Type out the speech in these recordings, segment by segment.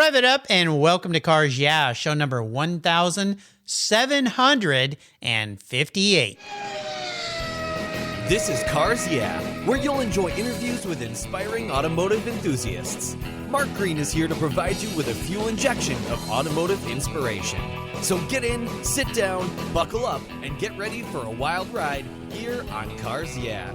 Rev it up and welcome to Cars Yeah, show number 1758. This is Cars Yeah, where you'll enjoy interviews with inspiring automotive enthusiasts. Mark Green is here to provide you with a fuel injection of automotive inspiration. So get in, sit down, buckle up, and get ready for a wild ride here on Cars Yeah.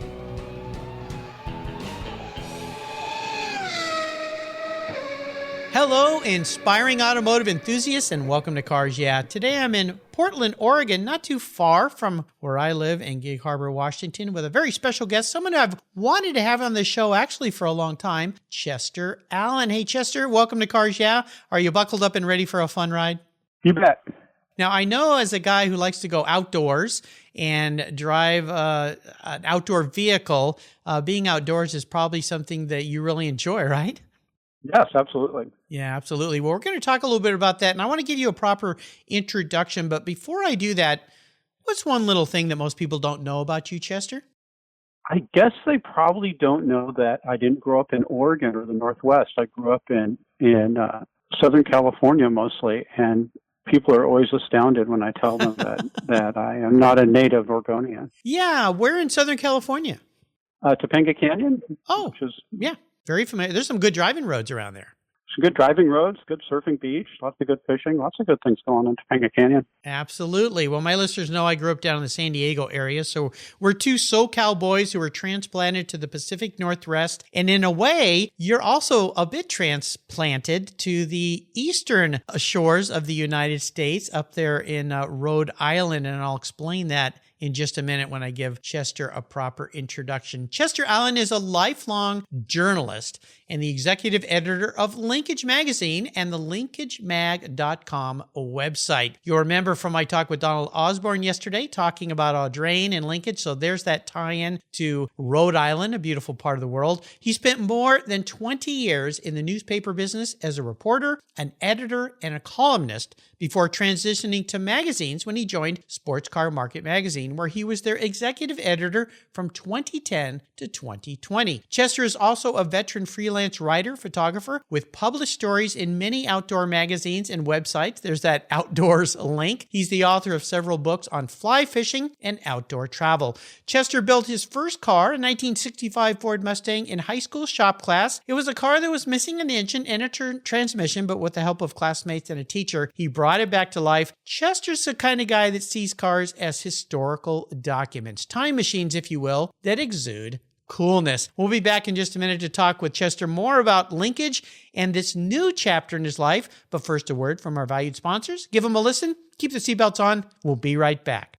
Hello, inspiring automotive enthusiasts, and welcome to Cars Yeah. Today I'm in Portland, Oregon, not too far from where I live in Gig Harbor, Washington, with a very special guest, someone I've wanted to have on the show actually for a long time, Chester Allen. Hey, Chester, welcome to Cars Yeah. Are you buckled up and ready for a fun ride? You bet. Now, I know as a guy who likes to go outdoors and drive an outdoor vehicle, being outdoors is probably something that you really enjoy, right? Yes, absolutely. Yeah, absolutely. Well, we're going to talk a little bit about that, and I want to give you a proper introduction. But before I do that, what's one little thing that most people don't know about you, Chester? I guess they probably don't know that I didn't grow up in Oregon or the Northwest. I grew up in Southern California mostly, and people are always astounded when I tell them that I am not a native Oregonian. Yeah, where in Southern California? Topanga Canyon. Oh, yeah. Very familiar. There's some good driving roads around there. Some good driving roads, good surfing beach, lots of good fishing, lots of good things going on in Topanga Canyon. Absolutely. Well, my listeners know I grew up down in the San Diego area, so we're two SoCal boys who were transplanted to the Pacific Northwest. And in a way, you're also a bit transplanted to the eastern shores of the United States up there in Rhode Island, and I'll explain that in just a minute when I give Chester a proper introduction. Chester Allen is a lifelong journalist and the executive editor of Linkage magazine and the linkagemag.com website. You'll remember from my talk with Donald Osborne yesterday talking about Audrain and Linkage, so there's that tie-in to Rhode Island, a beautiful part of the world. He spent more than 20 years in the newspaper business as a reporter, an editor, and a columnist before transitioning to magazines when he joined Sports Car Market magazine, where he was their executive editor from 2010 to 2020. Chester is also a veteran freelance writer, photographer, with published stories in many outdoor magazines and websites. There's that Outdoors link. He's the author of several books on fly fishing and outdoor travel. Chester built his first car, a 1965 Ford Mustang, in high school shop class. It was a car that was missing an engine and a transmission, but with the help of classmates and a teacher, he brought it back to life. Chester's the kind of guy that sees cars as historical documents, time machines, if you will, that exude coolness. We'll be back in just a minute to talk with Chester more about Linkage and this new chapter in his life. But first, a word from our valued sponsors. Give them a listen. Keep the seatbelts on. We'll be right back.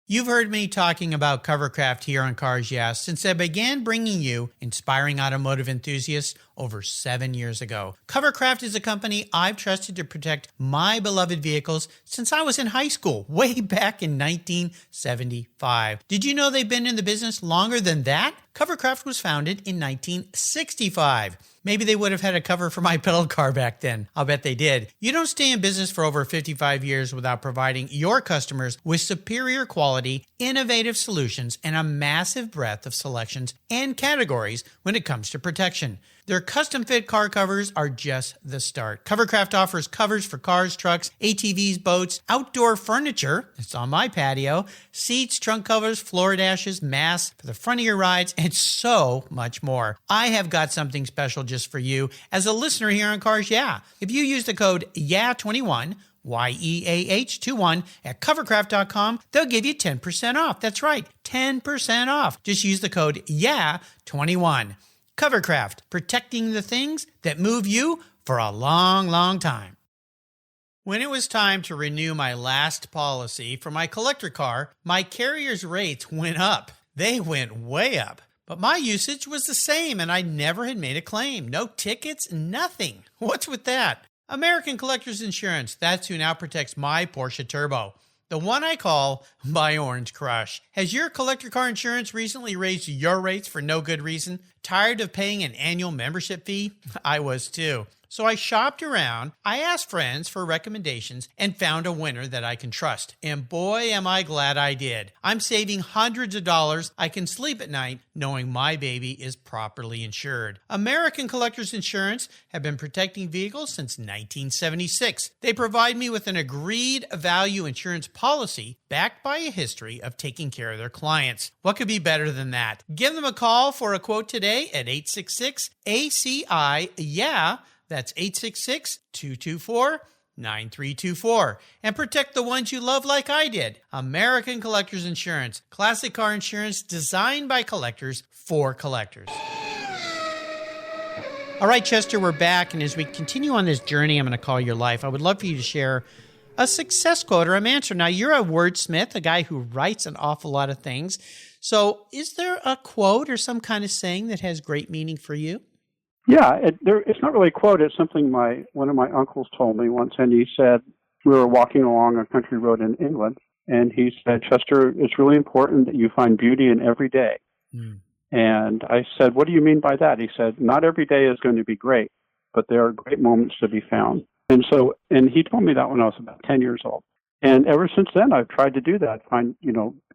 You've heard me talking about Covercraft here on Cars Yeah since I began bringing you inspiring automotive enthusiasts over 7 years ago. Covercraft is a company I've trusted to protect my beloved vehicles since I was in high school, way back in 1975. Did you know they've been in the business longer than that? Covercraft was founded in 1965. Maybe they would have had a cover for my pedal car back then. I'll bet they did. You don't stay in business for over 55 years without providing your customers with superior quality, innovative solutions, and a massive breadth of selections and categories when it comes to protection. Their custom-fit car covers are just the start. Covercraft offers covers for cars, trucks, ATVs, boats, outdoor furniture, it's on my patio, seats, trunk covers, floor dashes, masks for the front of your rides, and so much more. I have got something special just for you as a listener here on Cars Yeah. If you use the code YEAH21, YEAH21 at covercraft.com, they'll give you 10% off. That's right, 10% off. Just use the code YEAH21. Covercraft, protecting the things that move you for a long, long time. When it was time to renew my last policy for my collector car, my carrier's rates went up. They went way up. But my usage was the same and I never had made a claim. No tickets, nothing. What's with that? American Collectors Insurance, that's who now protects my Porsche Turbo. The one I call my Orange Crush. Has your collector car insurance recently raised your rates for no good reason? Tired of paying an annual membership fee? I was too. So I shopped around, I asked friends for recommendations, and found a winner that I can trust. And boy, am I glad I did. I'm saving hundreds of dollars. I can sleep at night knowing my baby is properly insured. American Collectors Insurance have been protecting vehicles since 1976. They provide me with an agreed value insurance policy backed by a history of taking care of their clients. What could be better than that? Give them a call for a quote today at 866-ACI-YEAH. That's 866-224-9324. And protect the ones you love like I did. American Collectors Insurance. Classic car insurance designed by collectors for collectors. All right, Chester, we're back. And as we continue on this journey I'm going to call your life, I would love for you to share a success quote or a mantra. Now, you're a wordsmith, a guy who writes an awful lot of things. So is there a quote or some kind of saying that has great meaning for you? Yeah, it's not really a quote. It's something one of my uncles told me once, and he said, we were walking along a country road in England, and he said, Chester, it's really important that you find beauty in every day. Mm. And I said, what do you mean by that? He said, not every day is going to be great, but there are great moments to be found. And he told me that when I was about 10 years old. And ever since then, I've tried to do that.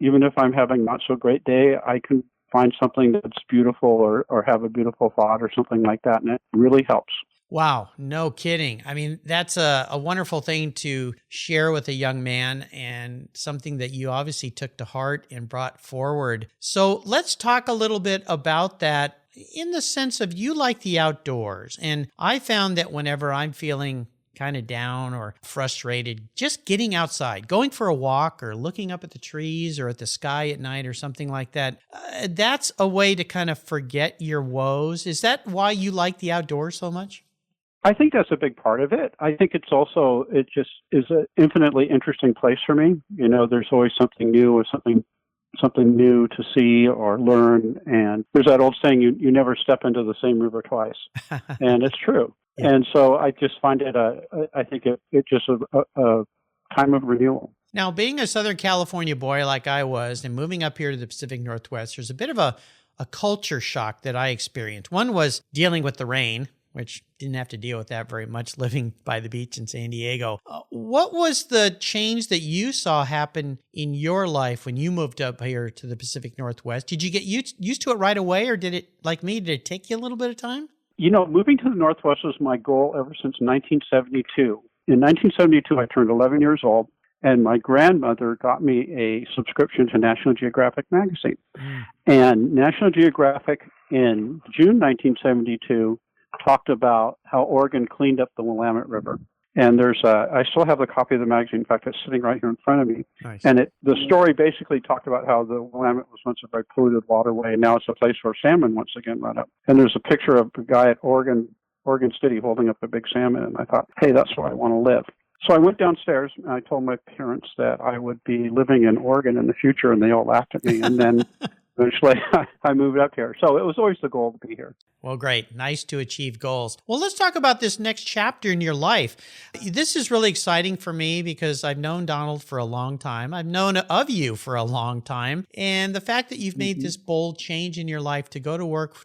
Even if I'm having not so great day, I can find something that's beautiful or have a beautiful thought or something like that. And it really helps. Wow. No kidding. I mean, that's a wonderful thing to share with a young man and something that you obviously took to heart and brought forward. So let's talk a little bit about that in the sense of you like the outdoors. And I found that whenever I'm feeling kind of down or frustrated, just getting outside, going for a walk or looking up at the trees or at the sky at night or something like that, that's a way to kind of forget your woes. Is that why you like the outdoors so much? I think that's a big part of it. I think it just is an infinitely interesting place for me. There's always something new or something new to see or learn. And there's that old saying, you never step into the same river twice. And it's true. Yeah. And so I just find it, I think it just a time of renewal. Now, being a Southern California boy like I was and moving up here to the Pacific Northwest, there's a bit of a culture shock that I experienced. One was dealing with the rain, which didn't have to deal with that very much living by the beach in San Diego. What was the change that you saw happen in your life when you moved up here to the Pacific Northwest? Did you get used to it right away, or did it take you a little bit of time? Moving to the Northwest was my goal ever since 1972. In 1972, I turned 11 years old, and my grandmother got me a subscription to National Geographic magazine. And National Geographic in June 1972 talked about how Oregon cleaned up the Willamette River. And I still have a copy of the magazine. In fact, it's sitting right here in front of me. Nice. And the story basically talked about how the Willamette was once a very polluted waterway, and now it's a place where salmon once again run up. And there's a picture of a guy at Oregon City holding up a big salmon, and I thought, hey, that's where I want to live. So I went downstairs, and I told my parents that I would be living in Oregon in the future, and they all laughed at me. And then eventually I moved up here. So it was always the goal to be here. Well, great. Nice to achieve goals. Well, let's talk about this next chapter in your life. This is really exciting for me because I've known Donald for a long time. I've known of you for a long time. And the fact that you've made this bold change in your life to go to work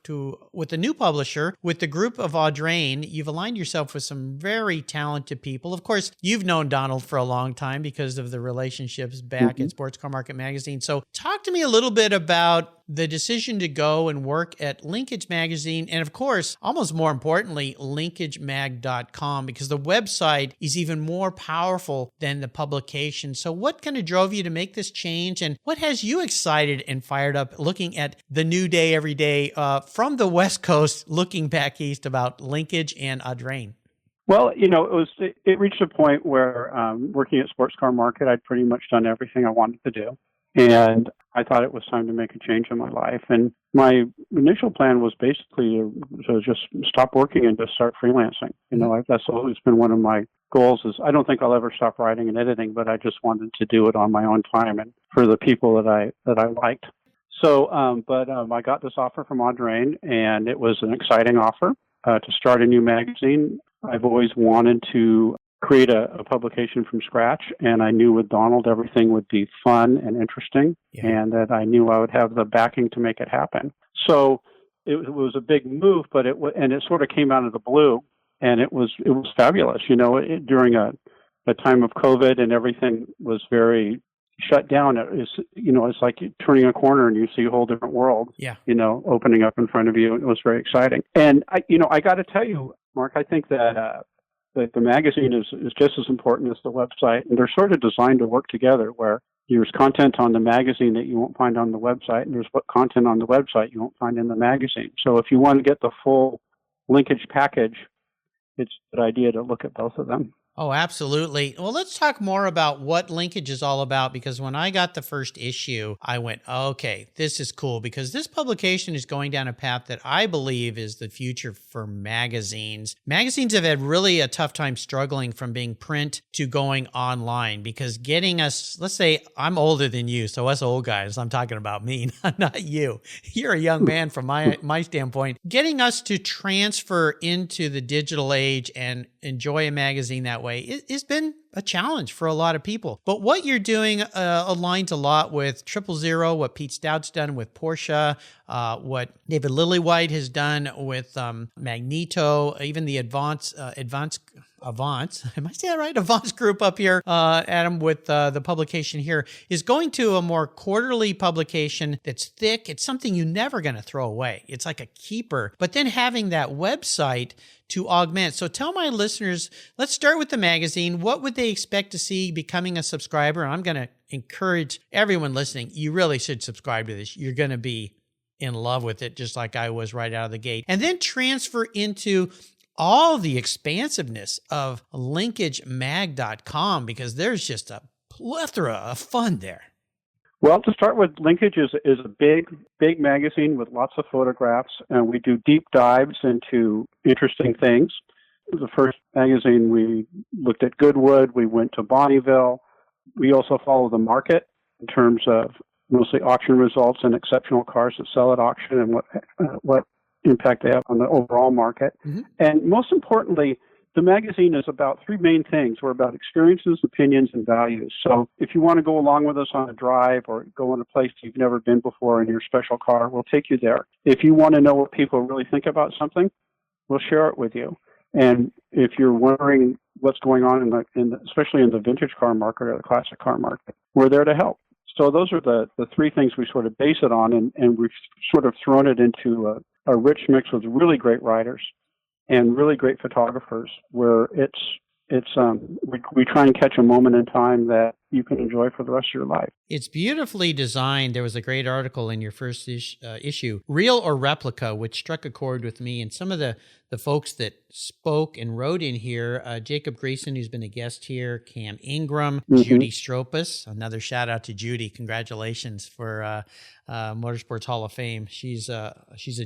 with a new publisher, with the group of Audrain, you've aligned yourself with some very talented people. Of course, you've known Donald for a long time because of the relationships back at Sports Car Market Magazine. So talk to me a little bit about the decision to go and work at Linkage Magazine, and of course, almost more importantly, linkagemag.com, because the website is even more powerful than the publication. So what kind of drove you to make this change, and what has you excited and fired up looking at the new day every day from the West Coast, looking back east about Linkage and Audrain? Well, it reached a point where working at Sports Car Market, I'd pretty much done everything I wanted to do. And I thought it was time to make a change in my life. And my initial plan was basically to just stop working and just start freelancing. That's always been one of my goals. Is I don't think I'll ever stop writing and editing, but I just wanted to do it on my own time and for the people that I liked. So, I got this offer from Audrain, and it was an exciting offer to start a new magazine. I've always wanted to create a publication from scratch, and I knew with Donald everything would be fun and interesting, and that I knew I would have the backing to make it happen. So it was a big move, but it sort of came out of the blue. and it was fabulous. During a time of COVID and everything was very shut down. It's like turning a corner and you see a whole different world. Yeah. Opening up in front of you. It was very exciting. And I got to tell you, Mark, I think that the magazine is just as important as the website, and they're sort of designed to work together, where there's content on the magazine that you won't find on the website, and there's content on the website you won't find in the magazine. So if you want to get the full Linkage package, it's a good idea to look at both of them. Oh, absolutely. Well, let's talk more about what Linkage is all about, because when I got the first issue, I went, okay, this is cool, because this publication is going down a path that I believe is the future for magazines. Magazines have had really a tough time struggling from being print to going online, because getting us, let's say I'm older than you, so us old guys, I'm talking about me, not you. You're a young man from my standpoint. Getting us to transfer into the digital age and enjoy a magazine that way, it's been a challenge for a lot of people. But what you're doing aligns a lot with 000, what Pete Stout's done with Porsche, what David Lillywhite has done with Magneto, even the Avance, am I saying that right? Avance group up here, Adam, with the publication here, is going to a more quarterly publication that's thick. It's something you're never going to throw away. It's like a keeper. But then having that website to augment. So tell my listeners, let's start with the magazine. What would they expect to see becoming a subscriber? And I'm going to encourage everyone listening, you really should subscribe to this. You're going to be in love with it, just like I was right out of the gate. And then transfer into all the expansiveness of linkagemag.com, because there's just a plethora of fun there. Well, to start with, Linkage is a big magazine with lots of photographs, and we do deep dives into interesting things. The first magazine, we looked at Goodwood, we went to Bonneville. We also follow the market in terms of mostly auction results and exceptional cars that sell at auction, and what impact they have on the overall market. Mm-hmm. And most importantly, the magazine is about three main things. We're about experiences, opinions, and values. So if you want to go along with us on a drive or go in a place you've never been before in your special car, we'll take you there. If you want to know what people really think about something, we'll share it with you. And if you're wondering what's going on especially in the vintage car market or the classic car market, we're there to help. So those are the three things we sort of base it on, and we've sort of thrown it into a rich mix with really great writers and really great photographers, where we try and catch a moment in time that you can enjoy for the rest of your life. It's beautifully designed. There was a great article in your first issue, Real or Replica, which struck a chord with me. And some of the folks that spoke and wrote in here, Jacob Greason, who's been a guest here, Cam Ingram, mm-hmm. Judy Stropus. Another shout out to Judy. Congratulations for Motorsports Hall of Fame. She's a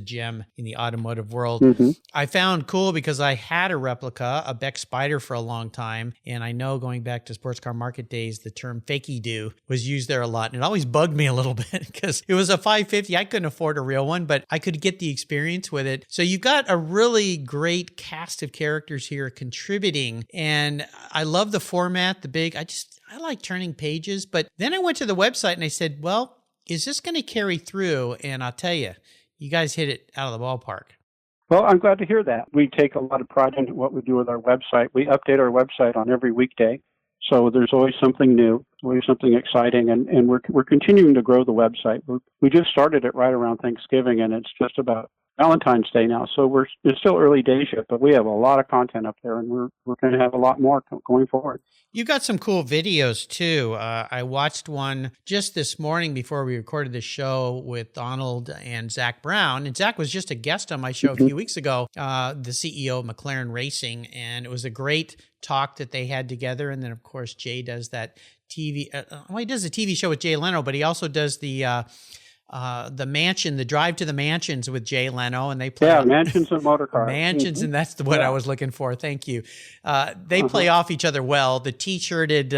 gem in the automotive world. Mm-hmm. I found cool because I had a replica, a Beck Spider, for a long time. And I know, going back to Sports Car Market days, the term fakey-do was used there a lot. And it always bugged me a little bit because it was a 550. I couldn't afford a real one, but I could get the experience with it. So you got a really great cast of characters here contributing. And I love the format, I like turning pages. But then I went to the website and I said, well, is this going to carry through? And I'll tell you, you guys hit it out of the ballpark. Well, I'm glad to hear that. We take a lot of pride in what we do with our website. We update our website on every weekday. So there's always something new, always something exciting, and we're continuing to grow the website. We just started it right around Thanksgiving, and it's just about Valentine's Day now. So it's still early days yet, but we have a lot of content up there, and we're going to have a lot more going forward. You got some cool videos too. I watched one just this morning before we recorded the show with Donald and Zach Brown. And Zach was just a guest on my show a few weeks ago, the CEO of McLaren Racing. And it was a great talk that they had together. And then, of course, Jay does that TV. He does a TV show with Jay Leno, but he also does the mansion, the drive to the mansions with Jay Leno, and they play mansions and motor cars. Mansions, and that's what I was looking for. Thank you. They play off each other well. The T-shirted,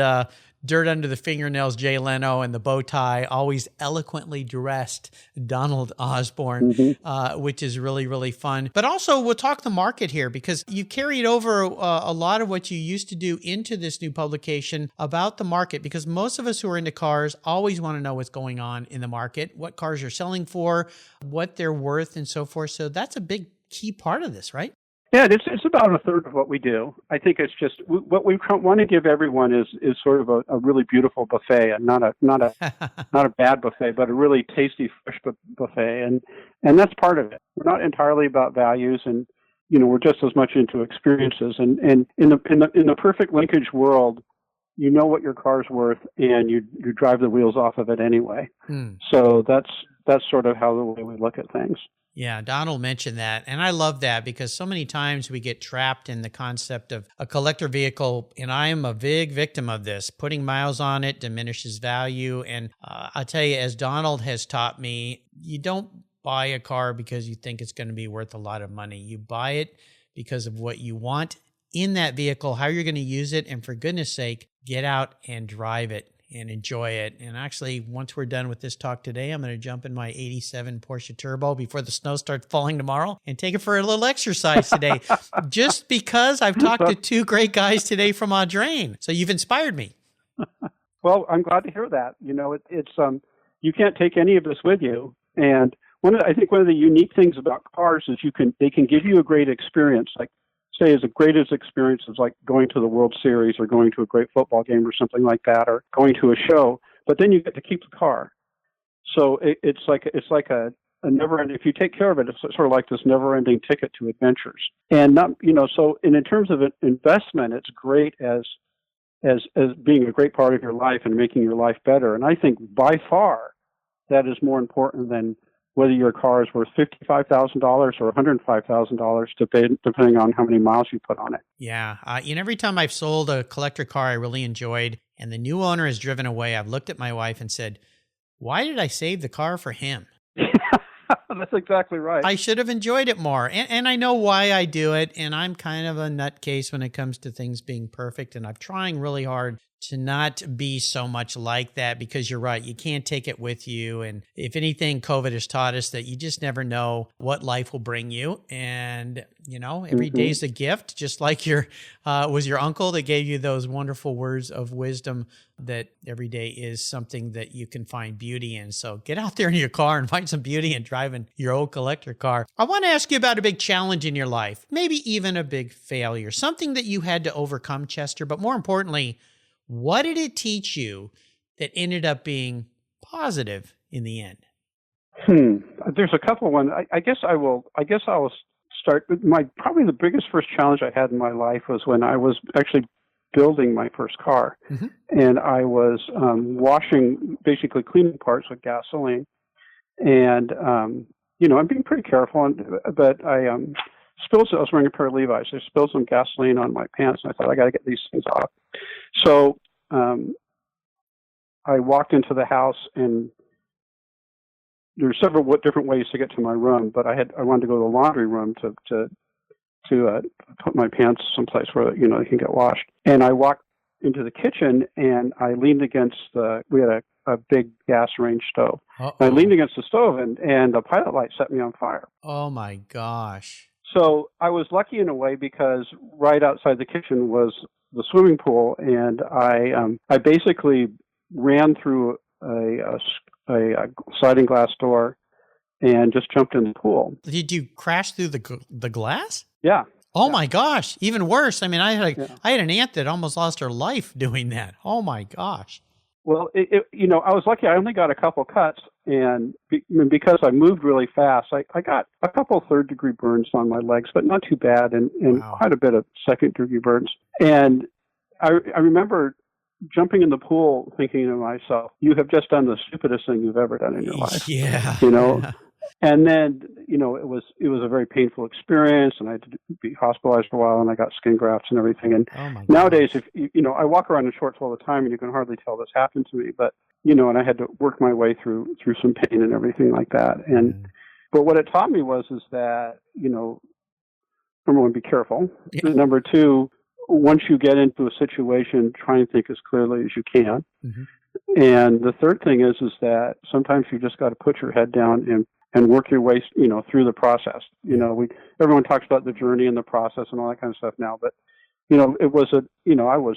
dirt under the fingernails Jay Leno, and the bow tie, always eloquently dressed Donald Osborne, which is really, really fun. But also, we'll talk the market here, because you carried over a lot of what you used to do into this new publication about the market, because most of us who are into cars always want to know what's going on in the market, what cars are selling for, what they're worth, and so forth. So that's a big key part of this, right? Yeah, it's about a third of what we do. I think it's just what we want to give everyone is sort of a really beautiful buffet, and not a bad buffet, but a really tasty fresh buffet, and that's part of it. We're not entirely about values, and we're just as much into experiences. And in the perfect linkage world, you know what your car's worth, and you drive the wheels off of it anyway. So that's sort of how the way we look at things. Yeah, Donald mentioned that. And I love that because so many times we get trapped in the concept of a collector vehicle. And I am a big victim of this. Putting miles on it diminishes value. And I'll tell you, as Donald has taught me, you don't buy a car because you think it's going to be worth a lot of money. You buy it because of what you want in that vehicle, how you're going to use it. And for goodness sake, get out and drive it and enjoy it. And actually, once we're done with this talk today, I'm going to jump in my 87 Porsche Turbo before the snow starts falling tomorrow and take it for a little exercise today, just because I've talked to two great guys today from Audrain. So you've inspired me. Well, I'm glad to hear that. It's you can't take any of this with you. And I think one of the unique things about cars is they can give you a great experience. Like, say, as great as experience as like going to the World Series or going to a great football game or something like that, or going to a show, but then you get to keep the car. So it's like a never-ending, if you take care of it, it's sort of like this never-ending ticket to adventures. And not, so in terms of an investment, it's great as being a great part of your life and making your life better. And I think by far that is more important than whether your car is worth $55,000 or $105,000, depending on how many miles you put on it. Yeah. Every time I've sold a collector car I really enjoyed and the new owner has driven away, I've looked at my wife and said, why did I save the car for him? That's exactly right. I should have enjoyed it more. And I know why I do it. And I'm kind of a nutcase when it comes to things being perfect. And I'm trying really hard to not be so much like that, because you're right. You can't take it with you. And if anything, COVID has taught us that you just never know what life will bring you. And, every day's a gift, just like was your uncle that gave you those wonderful words of wisdom that every day is something that you can find beauty in. So get out there in your car and find some beauty in driving your old collector car. I want to ask you about a big challenge in your life, maybe even a big failure, something that you had to overcome, Chester, but more importantly, what did it teach you that ended up being positive in the end? There's a couple of ones. I guess I will start with probably the biggest first challenge I had in my life was when I was actually building my first car. Mm-hmm. And I was basically cleaning parts with gasoline. And, I'm being pretty careful, but I I was wearing a pair of Levi's. I spilled some gasoline on my pants, and I thought, I got to get these things off. So I walked into the house, and there were several different ways to get to my room, but I wanted to go to the laundry room to put my pants someplace where they can get washed. And I walked into the kitchen, and I leaned against we had a big gas range stove. I leaned against the stove, and the pilot light set me on fire. Oh my gosh. So I was lucky in a way because right outside the kitchen was the swimming pool, and I basically ran through a sliding glass door and just jumped in the pool. Did you crash through the glass? Yeah. Oh my gosh, even worse. I mean, I had an aunt that almost lost her life doing that. Oh my gosh. Well, I was lucky. I only got a couple cuts, and because I moved really fast, I got a couple third-degree burns on my legs, but not too bad, and wow, quite a bit of second-degree burns. And I remember jumping in the pool thinking to myself, you have just done the stupidest thing you've ever done in your life. Yeah. And then, it was a very painful experience, and I had to be hospitalized for a while, and I got skin grafts and everything. And nowadays, if I walk around in shorts all the time, and you can hardly tell this happened to me, but, and I had to work my way through some pain and everything like that. And, but what it taught me is that, number one, be careful. Yeah. Number two, once you get into a situation, try and think as clearly as you can. Mm-hmm. And the third thing is that sometimes you just got to put your head down and work your way, through the process. Everyone talks about the journey and the process and all that kind of stuff now, but, it was I was,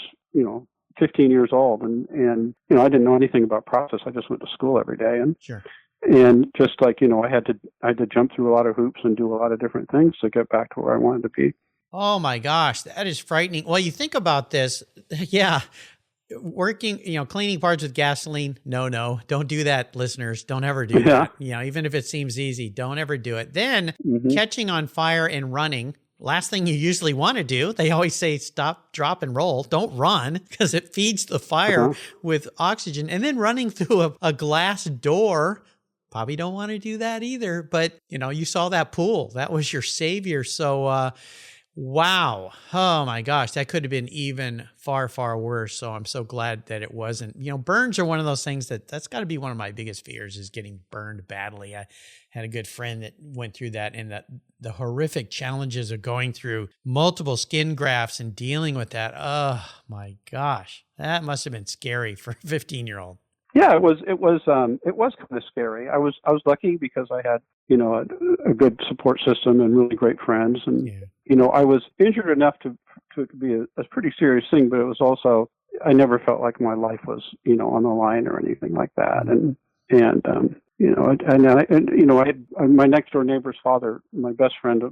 15 years old and I didn't know anything about process. I just went to school every day. And, sure. And just like, I had to jump through a lot of hoops and do a lot of different things to get back to where I wanted to be. Oh my gosh, that is frightening. Well, you think about this. Yeah. Working, cleaning parts with gasoline. No, don't do that, listeners. Don't ever do that. Even if it seems easy, don't ever do it. Then catching on fire and running. Last thing you usually want to do. They always say stop, drop, and roll. Don't run because it feeds the fire with oxygen. And then running through a glass door. Probably don't want to do that either. But, you saw that pool. That was your savior. So, wow. Oh my gosh. That could have been even far, far worse. So I'm so glad that it wasn't. Burns are one of those things that's got to be one of my biggest fears, is getting burned badly. I had a good friend that went through that, and the horrific challenges of going through multiple skin grafts and dealing with that. Oh my gosh. That must have been scary for a 15-year-old. Yeah, it was kind of scary. I was lucky because I had, a good support system and really great friends. And, I was injured enough to be a pretty serious thing, but it was also, I never felt like my life was, on the line or anything like that. My next door neighbor's father, my best friend,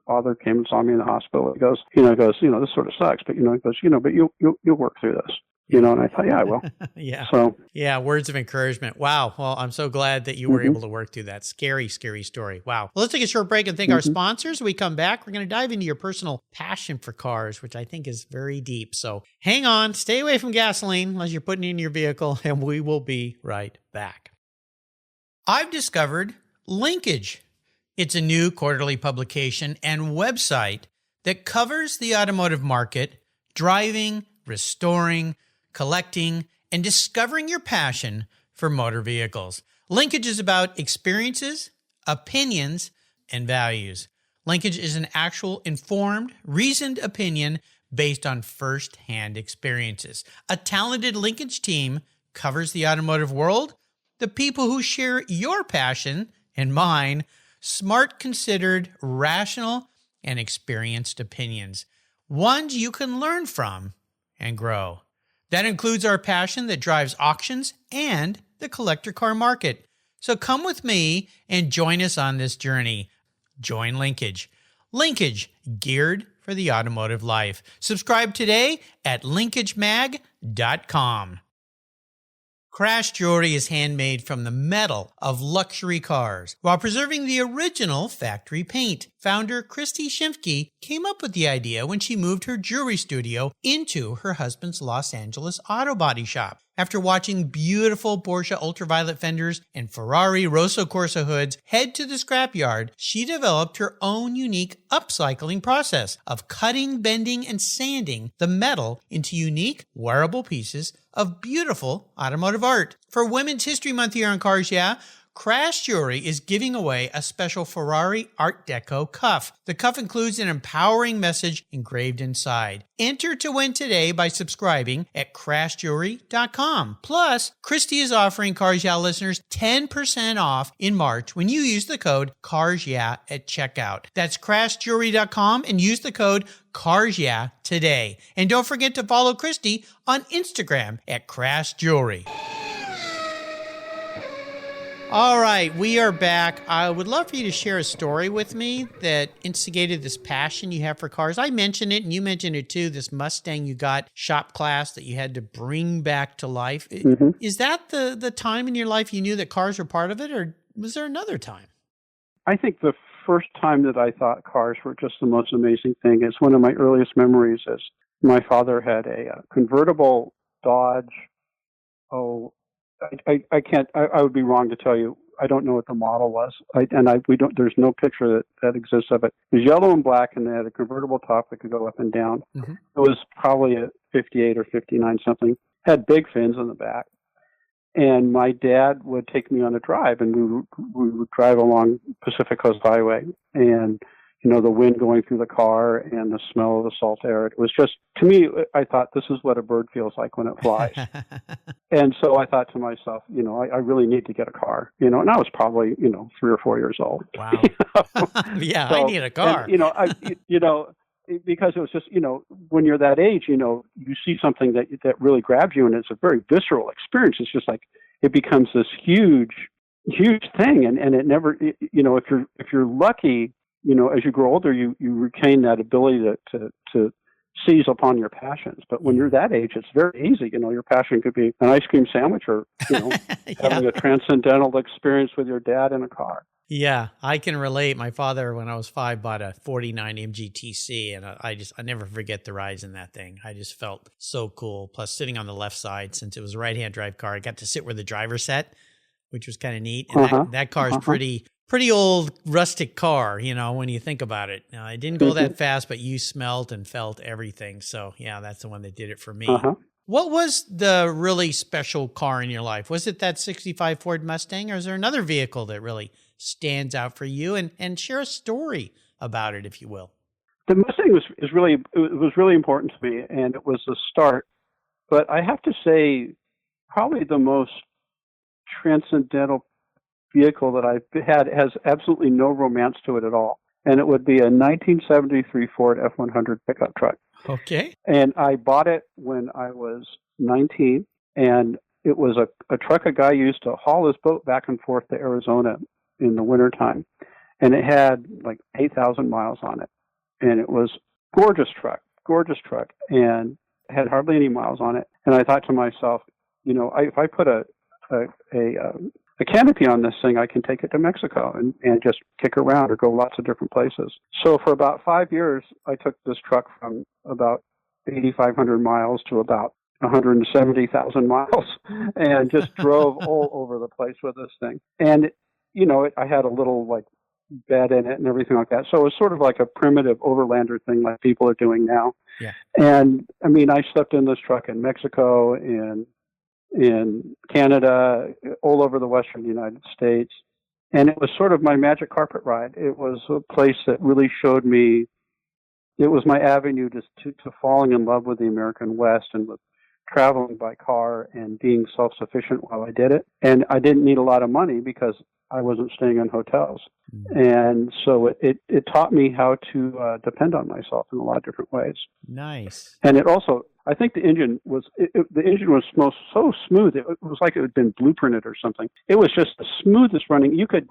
father came and saw me in the hospital. He goes, this sort of sucks, but, he goes, but you'll work through this. And I thought, yeah, I will. Yeah, words of encouragement. Wow. Well, I'm so glad that you were able to work through that. Scary, scary story. Wow. Well, let's take a short break and thank our sponsors. When we come back, we're going to dive into your personal passion for cars, which I think is very deep. So hang on, stay away from gasoline unless you're putting it in your vehicle, and we will be right back. I've discovered Linkage. It's a new quarterly publication and website that covers the automotive market, driving, restoring, collecting, and discovering your passion for motor vehicles. Linkage is about experiences, opinions, and values. Linkage is an actual informed, reasoned opinion based on first-hand experiences. A talented Linkage team covers the automotive world, the people who share your passion and mine, smart, considered, rational, and experienced opinions, ones you can learn from and grow. That includes our passion that drives auctions and the collector car market. So come with me and join us on this journey. Join Linkage. Linkage, geared for the automotive life. Subscribe today at linkagemag.com. Crash jewelry is handmade from the metal of luxury cars while preserving the original factory paint. Founder Christy Shimke came up with the idea when she moved her jewelry studio into her husband's Los Angeles auto body shop. After watching beautiful Porsche ultraviolet fenders and Ferrari Rosso Corsa hoods head to the scrapyard, she developed her own unique upcycling process of cutting, bending, and sanding the metal into unique, wearable pieces of beautiful automotive art. For Women's History Month here on Cars Yeah!, Crash Jewelry is giving away a special Ferrari Art Deco cuff. The cuff includes an empowering message engraved inside. Enter to win today by subscribing at crashjewelry.com. Plus, Christy is offering Cars Yeah! listeners 10% off in March when you use the code CARSYEAH at checkout. That's crashjewelry.com and use the code CARSYEAH today. And don't forget to follow Christy on Instagram at Crash Jewelry. All right, we are back. I would love for you to share a story with me that instigated this passion you have for cars. I mentioned it, and you mentioned it too, this Mustang you got shop class that you had to bring back to life. Is that the time in your life you knew that cars were part of it, or was there another time? I think the first time that I thought cars were just the most amazing thing is one of my earliest memories is my father had a convertible Dodge, I would be wrong to tell you. I don't know what the model was. There's no picture that exists of it. It was yellow and black, and they had a convertible top that could go up and down. It was probably a 58 or 59 something. Had big fins in the back. And my dad would take me on a drive, and we would drive along Pacific Coast Highway, and the wind going through the car and the smell of the salt air. It was just, to me, I thought, this is what a bird feels like when it flies. And so I thought to myself, I really need to get a car, and I was probably, 3 or 4 years old. Wow. Yeah, so, I need a car. And, because it was just, when you're that age, you see something that really grabs you, and it's a very visceral experience. It's just like, it becomes this huge huge thing. And it never, if you're lucky, as you grow older, you retain that ability to seize upon your passions. But when you're that age, it's very easy. Your passion could be an ice cream sandwich or, having a transcendental experience with your dad in a car. Yeah, I can relate. My father, when I was 5, bought a 49 MGTC, and I never forget the rides in that thing. I just felt so cool. Plus, sitting on the left side, since it was a right-hand drive car, I got to sit where the driver sat, which was kind of neat. And that car is pretty old, rustic car, when you think about it. Now, I didn't go that fast, but you smelled and felt everything. So, yeah, that's the one that did it for me. What was the really special car in your life? Was it that 65 Ford Mustang, or is there another vehicle that really stands out for you? And share a story about it, if you will. The Mustang was really important to me, and it was a start. But I have to say, probably the most transcendental vehicle that I've had has absolutely no romance to it at all. And it would be a 1973 Ford F-100 pickup truck. Okay. And I bought it when I was 19, and it was a truck a guy used to haul his boat back and forth to Arizona in the wintertime. And it had like 8,000 miles on it. And it was gorgeous truck, and had hardly any miles on it. And I thought to myself, if I put a canopy on this thing, I can take it to Mexico and just kick around or go lots of different places. So for about 5 years, I took this truck from about 8,500 miles to about 170,000 miles and just drove all over the place with this thing. And, I had a little like bed in it and everything like that. So it was sort of like a primitive overlander thing like people are doing now. Yeah. And I mean, I slept in this truck in Mexico, in Canada, all over the Western United States. And it was sort of my magic carpet ride. It was a place that really showed me, it was my avenue to falling in love with the American West and with traveling by car and being self-sufficient while I did it. And I didn't need a lot of money because I wasn't staying in hotels. And so it taught me how to depend on myself in a lot of different ways. Nice. And it also, I think the engine was so smooth. It was like it had been blueprinted or something. It was just the smoothest running. You could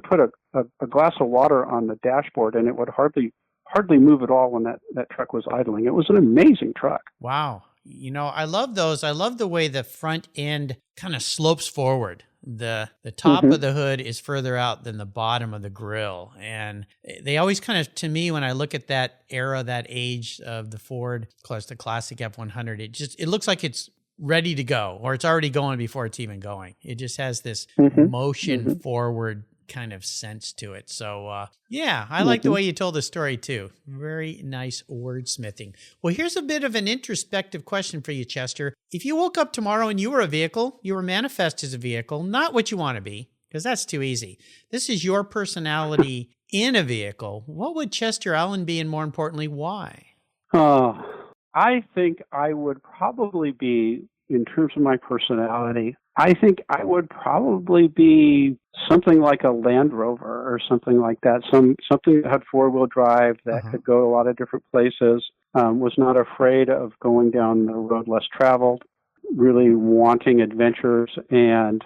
put a glass of water on the dashboard and it would hardly move at all when that truck was idling. It was an amazing truck. Wow. I love those. I love the way the front end kind of slopes forward. The top of the hood is further out than the bottom of the grill. And they always kind of, to me, when I look at that era, that age of the Ford, plus the classic F-100, it looks like it's ready to go, or it's already going before it's even going. It just has this motion forward kind of sense to it. So, I like the way you told the story too. Very nice wordsmithing. Well, here's a bit of an introspective question for you, Chester. If you woke up tomorrow and you were a vehicle, you were manifest as a vehicle, not what you want to be, because that's too easy. This is your personality in a vehicle. What would Chester Allen be, and more importantly, why? I think I would probably be, in terms of my personality, I think I would probably be something like a Land Rover or something like that. Something that had four-wheel drive that could go a lot of different places, was not afraid of going down the road less traveled, really wanting adventures and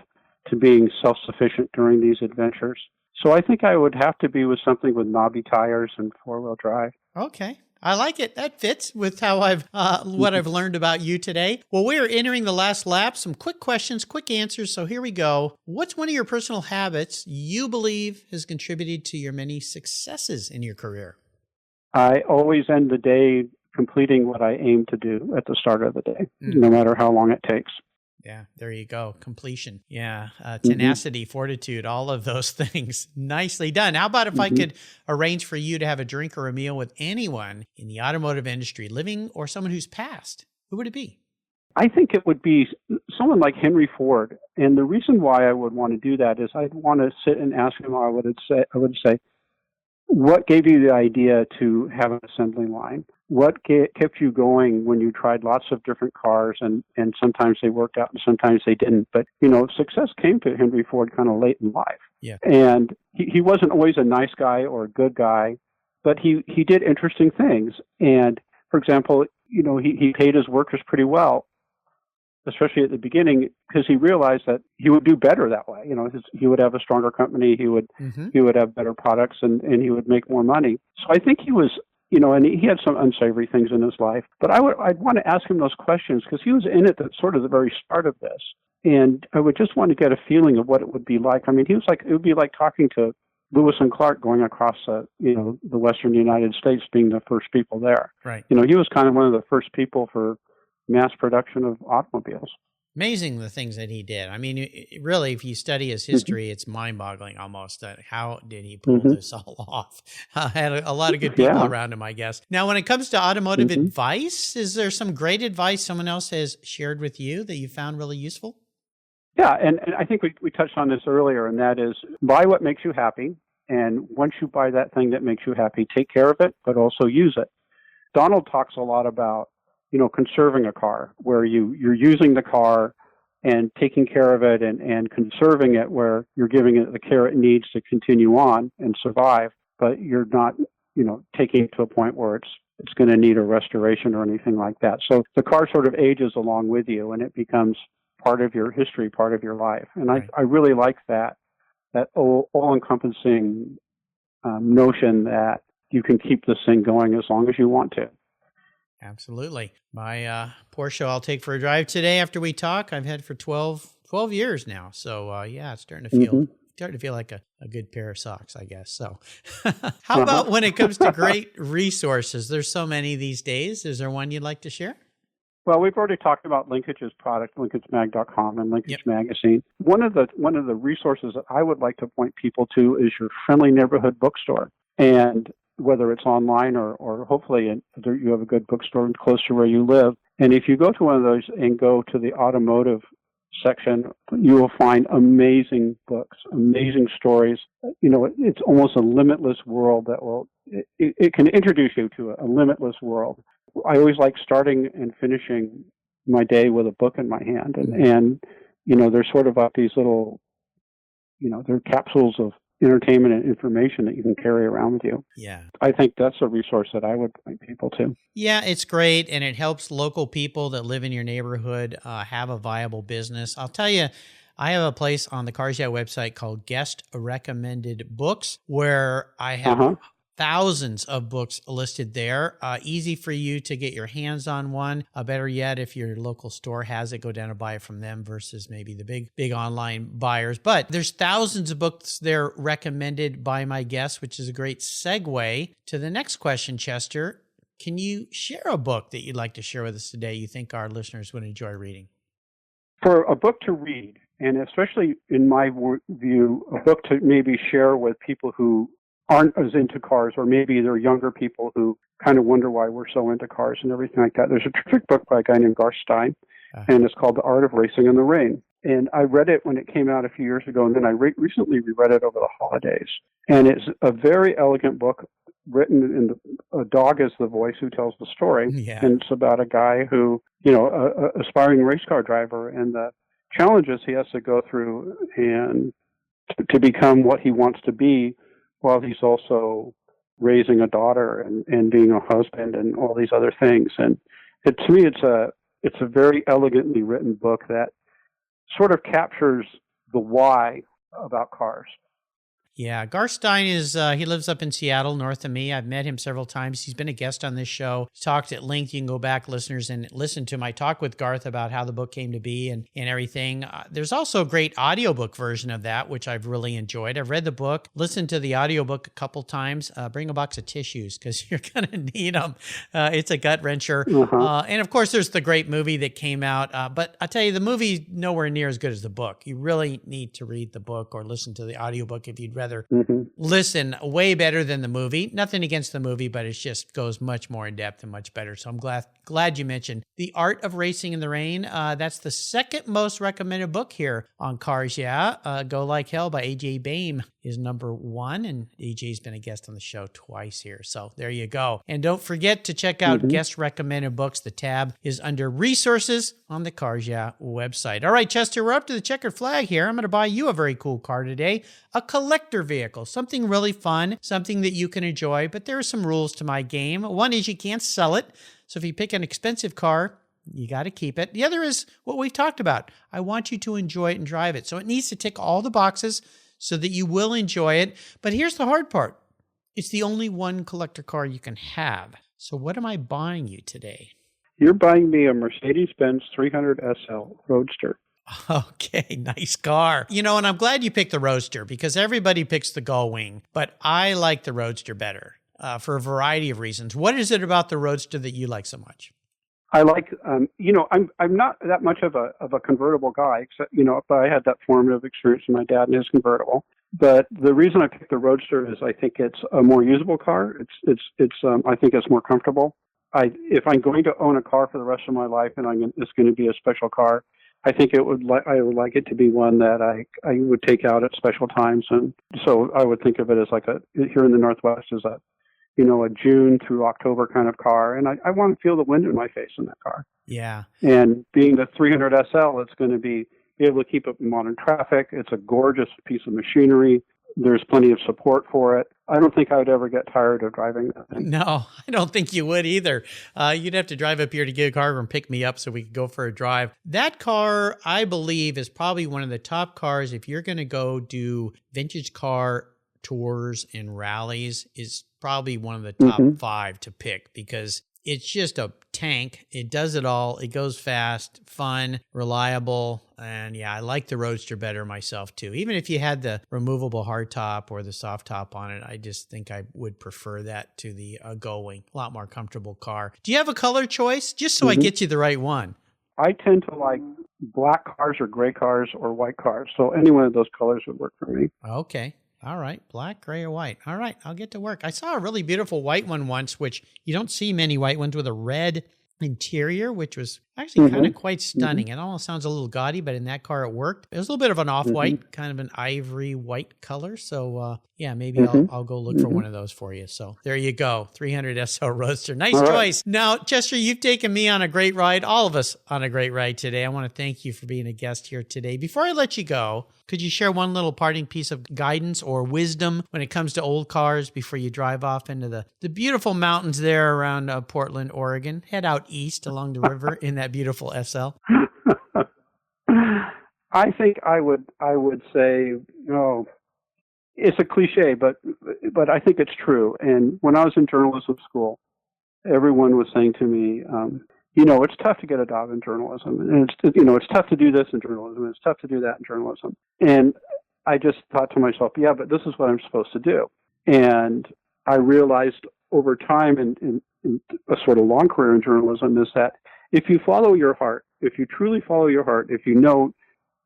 to being self-sufficient during these adventures. So I think I would have to be with something with knobby tires and four-wheel drive. Okay. I like it. That fits with how what I've learned about you today. Well, we are entering the last lap. Some quick questions, quick answers. So here we go. What's one of your personal habits you believe has contributed to your many successes in your career? I always end the day completing what I aim to do at the start of the day, no matter how long it takes. Yeah, there you go. Completion. Yeah. Tenacity, fortitude, all of those things. Nicely done. How about if I could arrange for you to have a drink or a meal with anyone in the automotive industry, living or someone who's passed? Who would it be? I think it would be someone like Henry Ford. And the reason why I would want to do that is I'd want to sit and ask him, I would say, what gave you the idea to have an assembly line? What kept you going when you tried lots of different cars and sometimes they worked out and sometimes they didn't? But, success came to Henry Ford kind of late in life. Yeah. And he wasn't always a nice guy or a good guy, but he did interesting things. And, for example, he paid his workers pretty well. especially at the beginning, because he realized that he would do better that way. He would have a stronger company, he would have better products, and he would make more money. So I think he was, and he had some unsavory things in his life. But I'd want to ask him those questions because he was in it at sort of the very start of this. And I would just want to get a feeling of what it would be like. I mean, it would be like talking to Lewis and Clark going across, the Western United States, being the first people there. Right. He was kind of one of the first people for mass production of automobiles. Amazing the things that he did. I mean, really, if you study his history, it's mind-boggling almost. How did he pull this all off? Had a lot of good people around him, I guess. Now, when it comes to automotive advice, is there some great advice someone else has shared with you that you found really useful? Yeah, and I think we touched on this earlier, and that is buy what makes you happy. And once you buy that thing that makes you happy, take care of it, but also use it. Donald talks a lot about, conserving a car, where you're using the car and taking care of it and conserving it, where you're giving it the care it needs to continue on and survive, but you're not, taking it to a point where it's going to need a restoration or anything like that. So the car sort of ages along with you, and it becomes part of your history, part of your life. And right. I really like that all-encompassing notion that you can keep this thing going as long as you want to. Absolutely. My Porsche I'll take for a drive today after we talk, I've had for 12 years now. So, it's starting to feel like a good pair of socks, I guess. So how about when it comes to great resources? There's so many these days. Is there one you'd like to share? Well, we've already talked about Linkage's product, linkagemag.com and Linkage Magazine. One of the resources that I would like to point people to is your friendly neighborhood bookstore. And whether it's online or hopefully you have a good bookstore close to where you live. And if you go to one of those and go to the automotive section, you will find amazing books, amazing stories. It's almost a limitless world it can introduce you to a limitless world. I always like starting and finishing my day with a book in my hand. And there's sort of like these little, they're capsules of entertainment and information that you can carry around with you. Yeah. I think that's a resource that I would point people to. Yeah, it's great. And it helps local people that live in your neighborhood have a viable business. I'll tell you, I have a place on the Cars Yeah website called Guest Recommended Books, where I have thousands of books listed there. Easy for you to get your hands on one. Better yet, if your local store has it, go down and buy it from them versus maybe the big online buyers. But there's thousands of books there recommended by my guests, which is a great segue to the next question, Chester. Can you share a book that you'd like to share with us today you think our listeners would enjoy reading? For a book to read, and especially in my view, a book to maybe share with people who aren't as into cars, or maybe they're younger people who kind of wonder why we're so into cars and everything like that. There's a terrific book by a guy named Garth Stein, and it's called The Art of Racing in the Rain. And I read it when it came out a few years ago, and then I recently reread it over the holidays. And it's a very elegant book written in a dog is the voice who tells the story. Yeah. And it's about a guy who, a aspiring race car driver, and the challenges he has to go through and to become what he wants to be, while he's also raising a daughter and being a husband and all these other things. And to me, it's a very elegantly written book that sort of captures the why about cars. Yeah, Garth Stein he lives up in Seattle, north of me. I've met him several times. He's been a guest on this show. He's talked at length. You can go back, listeners, and listen to my talk with Garth about how the book came to be and everything. There's also a great audiobook version of that, which I've really enjoyed. I've read the book, listened to the audiobook a couple times. Bring a box of tissues because you're going to need them. It's a gut wrencher. And of course, there's the great movie that came out. But I tell you, the movie's nowhere near as good as the book. You really need to read the book or listen to the audiobook if you'd rather listen. Way better than the movie. Nothing against the movie, but it just goes much more in depth and much better. So I'm glad you mentioned The Art of Racing in the Rain. That's the second most recommended book here on Cars Yeah. Go Like Hell by A.J. Baim is number one, and A.J.'s been a guest on the show twice here. So there you go. And don't forget to check out Guest Recommended Books. The tab is under Resources on the Cars Yeah website. All right, Chester, we're up to the checkered flag here. I'm going to buy you a very cool car today, a collector vehicle, something really fun, something that you can enjoy, but there are some rules to my game. One is you can't sell it. So if you pick an expensive car, You got to keep it. The other is what we've talked about. I want you to enjoy it and drive it. So it needs to tick all the boxes so that you will enjoy it. But here's the hard part. It's the only one collector car you can have. So what am I buying you today? You're buying me a Mercedes-Benz 300 SL Roadster. Okay, nice car. And I'm glad you picked the Roadster because everybody picks the Gullwing, but I like the Roadster better for a variety of reasons. What is it about the Roadster that you like so much? I like, I'm not that much of a convertible guy, except, but I had that formative experience with my dad and his convertible. But the reason I picked the Roadster is I think it's a more usable car. I think it's more comfortable. If I'm going to own a car for the rest of my life and it's going to be a special car, I think I would like it to be one that I would take out at special times. And so I would think of it as here in the Northwest as a June through October kind of car. And I want to feel the wind in my face in that car. Yeah. And being the 300 SL, it's going to be able to keep up in modern traffic. It's a gorgeous piece of machinery. There's plenty of support for it. I don't think I would ever get tired of driving that thing. No, I don't think you would either. You'd have to drive up here to Gig Harbor and pick me up so we could go for a drive. That car, I believe, is probably one of the top cars if you're going to go do vintage car tours and rallies, is probably one of the top 5 to pick because it's just a tank. It does it all. It goes fast, fun, reliable. And yeah, I like the Roadster better myself too. Even if you had the removable hardtop or the soft top on it, I just think I would prefer that to the Gullwing. A lot more comfortable car. Do you have a color choice? Just so I get you the right one. I tend to like black cars or gray cars or white cars. So any one of those colors would work for me. Okay. All right. Black, gray, or white. All right. I'll get to work. I saw a really beautiful white one once, which you don't see many white ones with a red interior, which was actually kind of quite stunning. It almost sounds a little gaudy, but in that car it worked. It was a little bit of an off-white, kind of an ivory white color. So yeah, maybe I'll go look for one of those for you. So there you go. 300 SL Roadster. Nice choice. Right. Now, Chester, you've taken me on a great ride, all of us on a great ride today. I want to thank you for being a guest here today. Before I let you go, could you share one little parting piece of guidance or wisdom when it comes to old cars before you drive off into the beautiful mountains there around Portland, Oregon? Head out east along the river in that beautiful SL. I think I would say, it's a cliche, but I think it's true. And when I was in journalism school, everyone was saying to me, it's tough to get a job in journalism, and it's tough to do this in journalism, and it's tough to do that in journalism. And I just thought to myself, yeah, but this is what I'm supposed to do. And I realized over time in a sort of long career in journalism is that if you follow your heart, if you truly follow your heart, if you know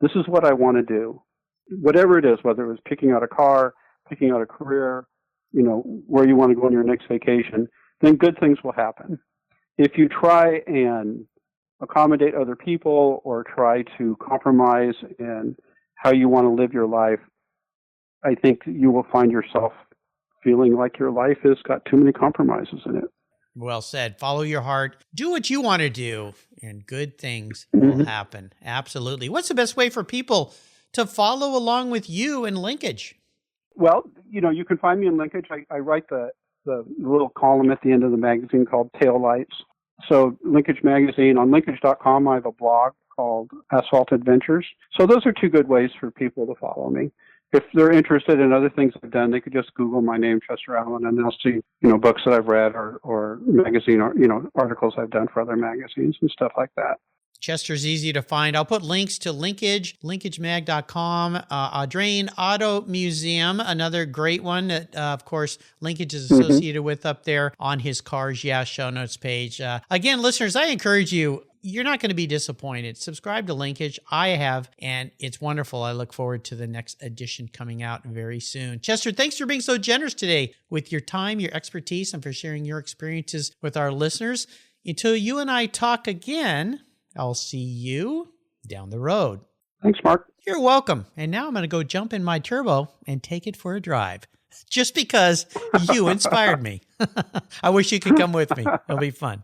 this is what I want to do, whatever it is, whether it was picking out a car, picking out a career, where you want to go on your next vacation, then good things will happen. If you try and accommodate other people or try to compromise in how you want to live your life, I think you will find yourself feeling like your life has got too many compromises in it. Well said. Follow your heart. Do what you want to do, and good things will happen. Absolutely. What's the best way for people to follow along with you in Linkage? Well, you can find me in Linkage. I write the little column at the end of the magazine called Taillights. So Linkage Magazine, on linkage.com, I have a blog called Asphalt Adventures. So those are two good ways for people to follow me. If they're interested in other things I've done, they could just Google my name, Chester Allen, and they'll see, books that I've read or magazine or, articles I've done for other magazines and stuff like that. Chester's easy to find. I'll put links to Linkage, linkagemag.com, Audrain Auto Museum, another great one that, of course, Linkage is associated with up there on his Cars Yeah show notes page. Again, listeners, I encourage you, you're not going to be disappointed. Subscribe to Linkage. I have, and it's wonderful. I look forward to the next edition coming out very soon. Chester, thanks for being so generous today with your time, your expertise, and for sharing your experiences with our listeners. Until you and I talk again, I'll see you down the road. Thanks, Mark. You're welcome. And now I'm going to go jump in my turbo and take it for a drive. Just because you inspired me. I wish you could come with me. It'll be fun.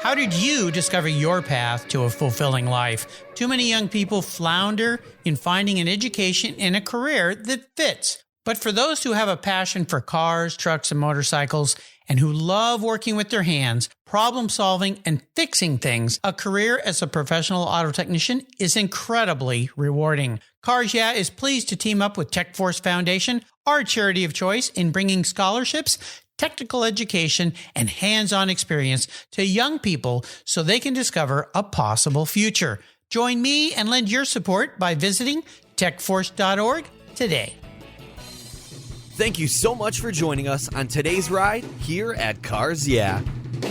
How did you discover your path to a fulfilling life? Too many young people flounder in finding an education and a career that fits. But for those who have a passion for cars, trucks, and motorcycles, and who love working with their hands, problem solving, and fixing things, a career as a professional auto technician is incredibly rewarding. Cars Yeah is pleased to team up with TechForce Foundation, our charity of choice, in bringing scholarships, technical education, and hands-on experience to young people so they can discover a possible future. Join me and lend your support by visiting techforce.org today. Thank you so much for joining us on today's ride here at Cars Yeah.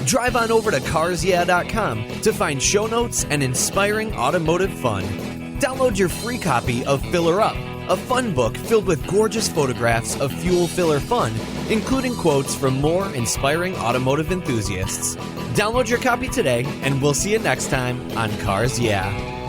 Drive on over to carsyeah.com to find show notes and inspiring automotive fun. Download your free copy of Filler Up, a fun book filled with gorgeous photographs of fuel filler fun, including quotes from more inspiring automotive enthusiasts. Download your copy today, and we'll see you next time on Cars Yeah.